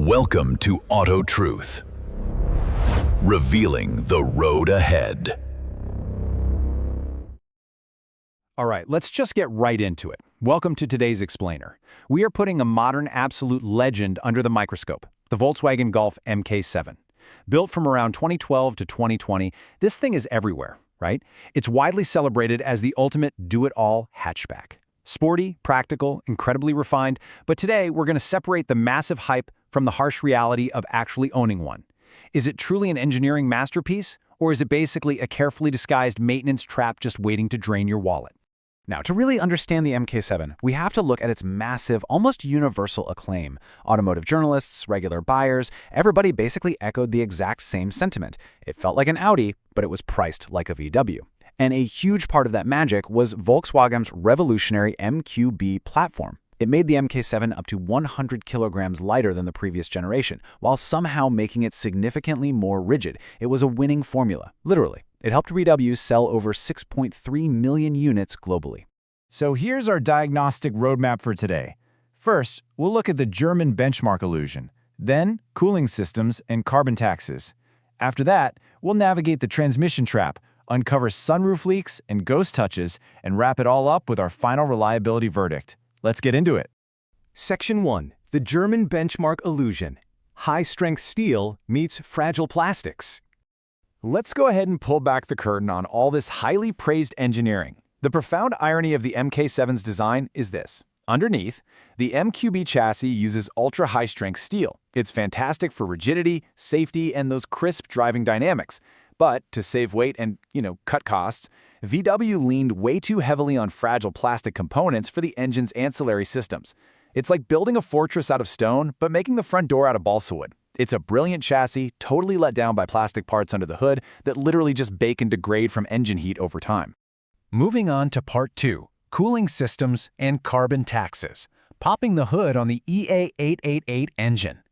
Welcome to AutoTruth, revealing the road ahead. All right, let's just get right into it. Welcome to today's explainer. We are putting a modern absolute legend under the microscope, the Volkswagen Golf MK7. Built from around 2012 to 2020, this thing is everywhere, right? It's widely celebrated as the ultimate do-it-all hatchback. Sporty, practical, incredibly refined, but today we're going to separate the massive hype from the harsh reality of actually owning one. Is it truly an engineering masterpiece, or is it basically a carefully disguised maintenance trap just waiting to drain your wallet? Now, to really understand the MK7, we have to look at its massive, almost universal acclaim. Automotive journalists, regular buyers, everybody basically echoed the exact same sentiment. It felt like an Audi, but it was priced like a VW. And a huge part of that magic was Volkswagen's revolutionary MQB platform. It made the MK7 up to 100 kilograms lighter than the previous generation, while somehow making it significantly more rigid. It was a winning formula, literally. It helped VW sell over 6.3 million units globally. So here's our diagnostic roadmap for today. First, we'll look at the German benchmark illusion, then cooling systems and carbon taxes. After that, we'll navigate the transmission trap, uncover sunroof leaks and ghost touches, and wrap it all up with our final reliability verdict. Let's get into it. Section 1. The German benchmark illusion. High-strength steel meets fragile plastics. Let's go ahead and pull back the curtain on all this highly praised engineering. The profound irony of the MK7's design is this. Underneath, the MQB chassis uses ultra-high-strength steel. It's fantastic for rigidity, safety, and those crisp driving dynamics. But to save weight and, cut costs, VW leaned way too heavily on fragile plastic components for the engine's ancillary systems. It's like building a fortress out of stone, but making the front door out of balsa wood. It's a brilliant chassis, totally let down by plastic parts under the hood that literally just bake and degrade from engine heat over time. Moving on to Part 2, cooling systems and carbon taxes, popping the hood on the EA888 engine.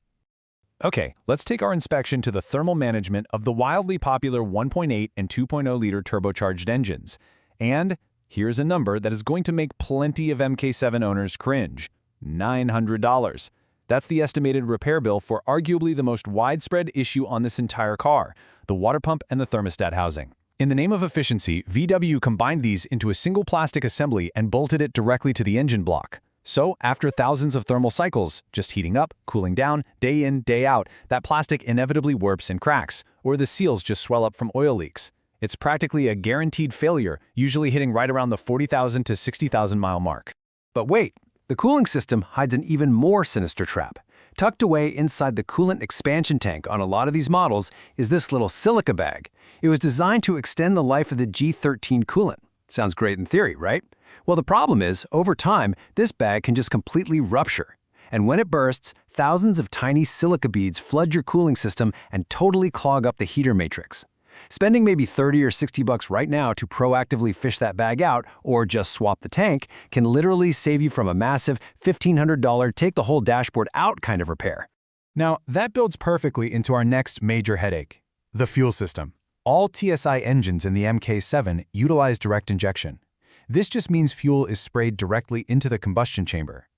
Okay, let's take our inspection to the thermal management of the wildly popular 1.8 and 2.0-liter turbocharged engines. And here's a number that is going to make plenty of MK7 owners cringe: $900. That's the estimated repair bill for arguably the most widespread issue on this entire car, the water pump and the thermostat housing. In the name of efficiency, VW combined these into a single plastic assembly and bolted it directly to the engine block. So, after thousands of thermal cycles, just heating up, cooling down, day in, day out, that plastic inevitably warps and cracks, or the seals just swell up from oil leaks. It's practically a guaranteed failure, usually hitting right around the 40,000 to 60,000 mile mark. But wait, the cooling system hides an even more sinister trap. Tucked away inside the coolant expansion tank on a lot of these models is this little silica bag. It was designed to extend the life of the G13 coolant. Sounds great in theory, right? Well, the problem is, over time, this bag can just completely rupture. And when it bursts, thousands of tiny silica beads flood your cooling system and totally clog up the heater matrix. Spending maybe $30 or $60 right now to proactively fish that bag out or just swap the tank can literally save you from a massive $1,500 take-the-whole dashboard out kind of repair. Now, that builds perfectly into our next major headache, the fuel system. All TSI engines in the MK7 utilize direct injection. This just means fuel is sprayed directly into the combustion chamber.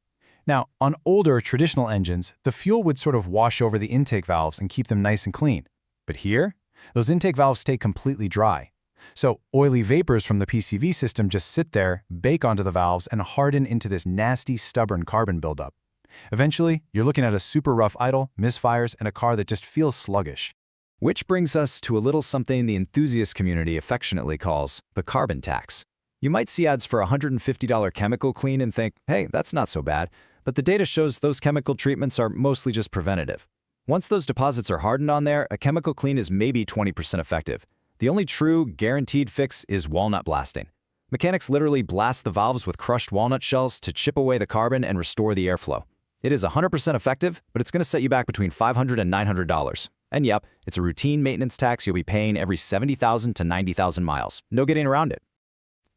Now, on older traditional engines, the fuel would sort of wash over the intake valves and keep them nice and clean. But here, those intake valves stay completely dry. So oily vapors from the PCV system just sit there, bake onto the valves, and harden into this nasty, stubborn carbon buildup. Eventually, you're looking at a super rough idle, misfires, and a car that just feels sluggish. Which brings us to a little something the enthusiast community affectionately calls the carbon tax. You might see ads for a $150 chemical clean and think, hey, that's not so bad, but the data shows those chemical treatments are mostly just preventative. Once those deposits are hardened on there, a chemical clean is maybe 20% effective. The only true, guaranteed fix is walnut blasting. Mechanics literally blast the valves with crushed walnut shells to chip away the carbon and restore the airflow. It is 100% effective, but it's going to set you back between $500 and $900. And yep, it's a routine maintenance tax you'll be paying every 70,000 to 90,000 miles. No getting around it.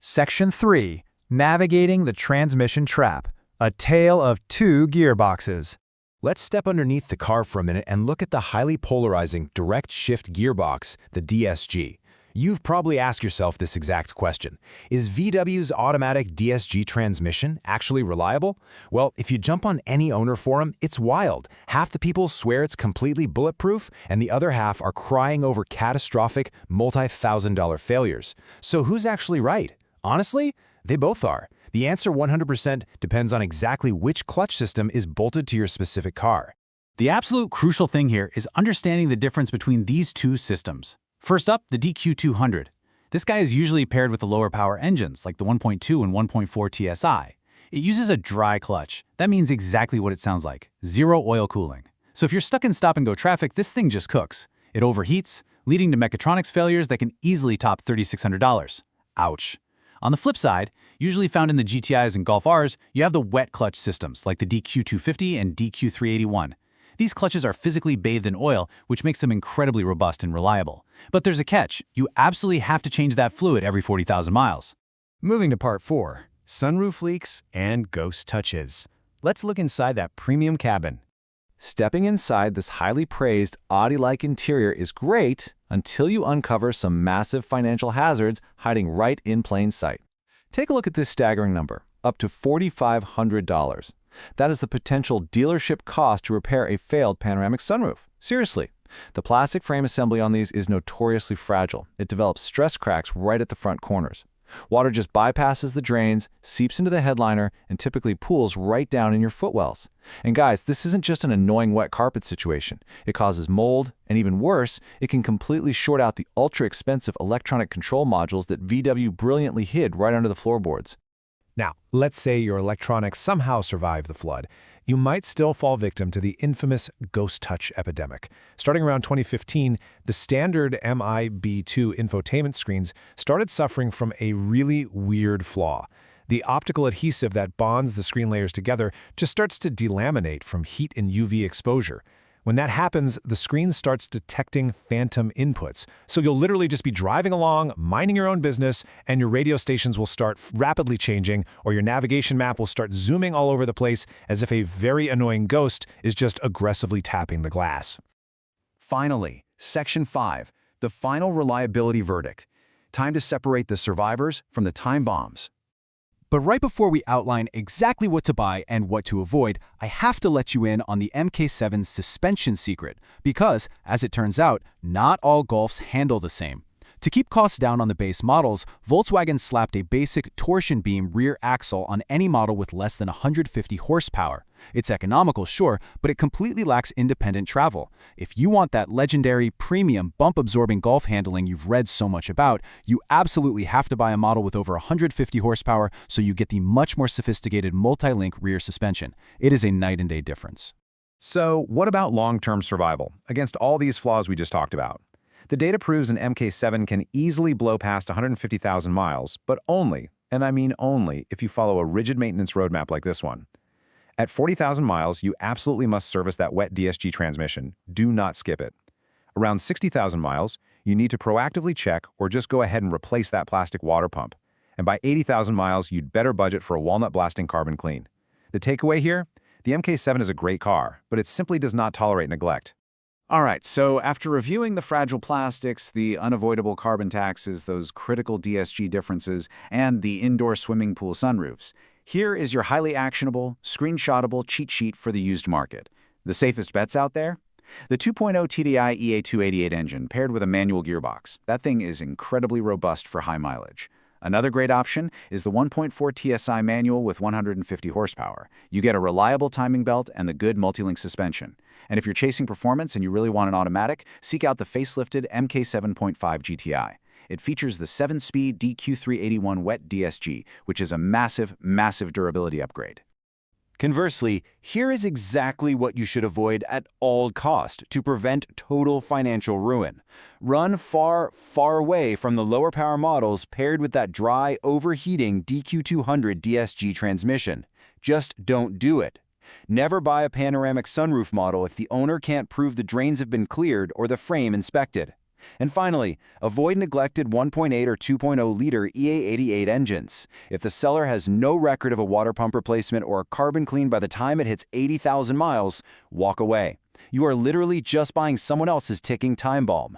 Section 3. Navigating the transmission trap. A tale of two gearboxes. Let's step underneath the car for a minute and look at the highly polarizing direct shift gearbox, the DSG. You've probably asked yourself this exact question. Is VW's automatic DSG transmission actually reliable? Well, if you jump on any owner forum, it's wild. Half the people swear it's completely bulletproof, and the other half are crying over catastrophic, multi-thousand-dollar failures. So who's actually right? Honestly, they both are. The answer 100% depends on exactly which clutch system is bolted to your specific car. The absolute crucial thing here is understanding the difference between these two systems. First up, the DQ200. This guy is usually paired with the lower power engines, like the 1.2 and 1.4 TSI. It uses a dry clutch. That means exactly what it sounds like, zero oil cooling. So if you're stuck in stop-and-go traffic, this thing just cooks. It overheats, leading to mechatronics failures that can easily top $3,600. Ouch. On the flip side, usually found in the GTIs and Golf Rs, you have the wet clutch systems, like the DQ250 and DQ381. These clutches are physically bathed in oil, which makes them incredibly robust and reliable. But there's a catch. You absolutely have to change that fluid every 40,000 miles. Moving to part 4, sunroof leaks and ghost touches. Let's look inside that premium cabin. Stepping inside this highly praised Audi-like interior is great until you uncover some massive financial hazards hiding right in plain sight. Take a look at this staggering number, up to $4,500. That is the potential dealership cost to repair a failed panoramic sunroof. Seriously. The plastic frame assembly on these is notoriously fragile. It develops stress cracks right at the front corners. Water just bypasses the drains, seeps into the headliner, and typically pools right down in your footwells. And guys, this isn't just an annoying wet carpet situation. It causes mold, and even worse, it can completely short out the ultra-expensive electronic control modules that VW brilliantly hid right under the floorboards. Now, let's say your electronics somehow survive the flood. You might still fall victim to the infamous ghost touch epidemic. Starting around 2015, the standard MIB2 infotainment screens started suffering from a really weird flaw. The optical adhesive that bonds the screen layers together just starts to delaminate from heat and UV exposure. When that happens, the screen starts detecting phantom inputs. So you'll literally just be driving along, minding your own business, and your radio stations will start rapidly changing, or your navigation map will start zooming all over the place as if a very annoying ghost is just aggressively tapping the glass. Finally, Section 5, the final reliability verdict. Time to separate the survivors from the time bombs. But right before we outline exactly what to buy and what to avoid, I have to let you in on the MK7's suspension secret, because, as it turns out, not all Golfs handle the same. To keep costs down on the base models, Volkswagen slapped a basic torsion beam rear axle on any model with less than 150 horsepower. It's economical, sure, but it completely lacks independent travel. If you want that legendary, premium, bump-absorbing Golf handling you've read so much about, you absolutely have to buy a model with over 150 horsepower so you get the much more sophisticated multi-link rear suspension. It is a night-and-day difference. So, what about long-term survival against all these flaws we just talked about? The data proves an MK7 can easily blow past 150,000 miles, but only, and I mean only, if you follow a rigid maintenance roadmap like this one. At 40,000 miles, you absolutely must service that wet DSG transmission. Do not skip it. Around 60,000 miles, you need to proactively check or just go ahead and replace that plastic water pump. And by 80,000 miles, you'd better budget for a walnut-blasting carbon clean. The takeaway here? The MK7 is a great car, but it simply does not tolerate neglect. All right, so after reviewing the fragile plastics, the unavoidable carbon taxes, those critical DSG differences, and the indoor swimming pool sunroofs, here is your highly actionable, screenshotable cheat sheet for the used market. The safest bets out there? The 2.0 TDI EA288 engine paired with a manual gearbox. That thing is incredibly robust for high mileage. Another great option is the 1.4 TSI manual with 150 horsepower. You get a reliable timing belt and the good multi-link suspension. And if you're chasing performance and you really want an automatic, seek out the facelifted MK7.5 GTI. It features the 7-speed DQ381 wet DSG, which is a massive, massive durability upgrade. Conversely, here is exactly what you should avoid at all cost to prevent total financial ruin. Run far, far away from the lower power models paired with that dry, overheating DQ200 DSG transmission. Just don't do it. Never buy a panoramic sunroof model if the owner can't prove the drains have been cleared or the frame inspected. And finally, avoid neglected 1.8 or 2.0-liter EA88 engines. If the seller has no record of a water pump replacement or a carbon clean by the time it hits 80,000 miles, walk away. You are literally just buying someone else's ticking time bomb.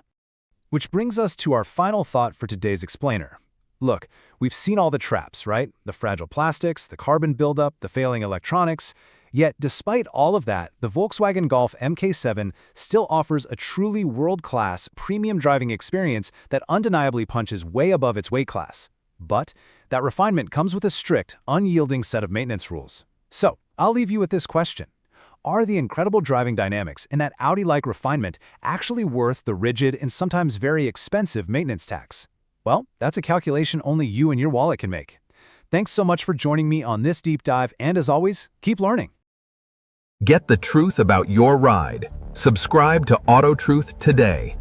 Which brings us to our final thought for today's explainer. Look, we've seen all the traps, right? The fragile plastics, the carbon buildup, the failing electronics. Yet, despite all of that, the Volkswagen Golf MK7 still offers a truly world-class, premium driving experience that undeniably punches way above its weight class. But that refinement comes with a strict, unyielding set of maintenance rules. So, I'll leave you with this question. Are the incredible driving dynamics in that Audi-like refinement actually worth the rigid and sometimes very expensive maintenance tax? Well, that's a calculation only you and your wallet can make. Thanks so much for joining me on this deep dive, and as always, keep learning. Get the truth about your ride. Subscribe to AutoTruth today.